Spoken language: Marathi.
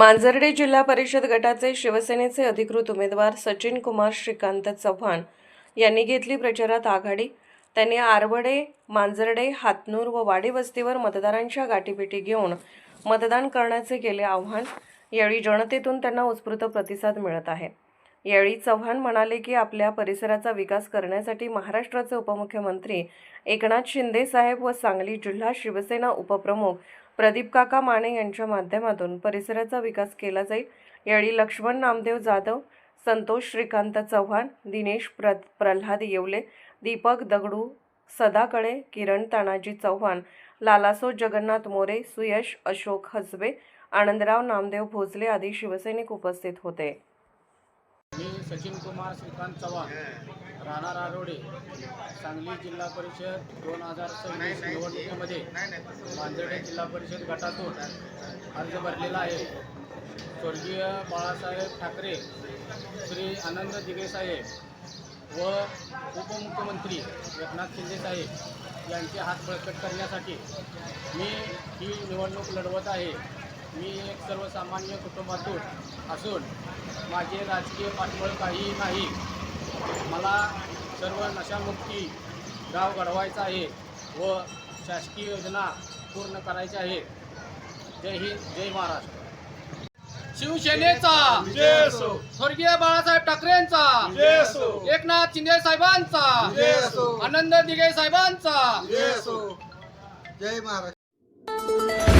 मांजर्डे जिल्हा परिषद गटाचे शिवसेनेचे अधिकृत उमेदवार सचिन कुमार श्रीकांत चव्हाण यांनी घेतली प्रचारात आघाडी। त्यांनी आरवडे, मांजर्डे, हातनूर व वाडी वस्तीवर मतदारांच्या गाठीभेटी घेऊन मतदान करण्याचे केले आवाहन। यावेळी जनतेतून त्यांना उत्स्फूर्त प्रतिसाद मिळत आहे। यावेळी चव्हाण म्हणाले की आपल्या परिसराचा विकास करण्यासाठी महाराष्ट्राचे उपमुख्यमंत्री एकनाथ शिंदे साहेब व सांगली जिल्हा शिवसेना उपप्रमुख प्रदीप काका माने यांच्या माध्यमातून परिसराचा विकास केला जाईल। यावेळी लक्ष्मण नामदेव जाधव, संतोष श्रीकांत चव्हाण, दिनेश प्रल्हाद येवले, दीपक दगडू सदाकळे, किरण तानाजी चव्हाण, लालासो जगन्नाथ मोरे, सुयश अशोक हसबे, आनंदराव नामदेव भोसले आदी शिवसैनिक उपस्थित होते। मी सचिन कुमार श्रीकांत चव्हाण, राहणार आरवडे, सांगली जिल्हा परिषद 2026 निवडणुकीमध्ये मांजर्डे जिल्हा परिषद गटातून अर्ज भरलेला आहे। स्वर्गीय बाळासाहेब ठाकरे, श्री आनंद दिघे साहेब व उपमुख्यमंत्री एकनाथ शिंदे साहेब यांचे हात बळकट करण्यासाठी मी ही निवडणूक लढवत आहे। मी एक सर्वसामान्य कुटुंबातून असून माझे राजकीय पाठबळ काही नाही। मला सर्व नशामुक्ती गाव घडवायचा आहे व शासकीय योजना पूर्ण करायच्या आहेत। जय हिंद, जय महाराष्ट्र। शिवसेनेचा जय असो, स्वर्गीय बाळासाहेब ठाकरेंचा जय असो, एकनाथ शिंदे साहेबांचा जय असो, आनंद दिघे साहेबांचा जय असो, जय महाराष्ट्र।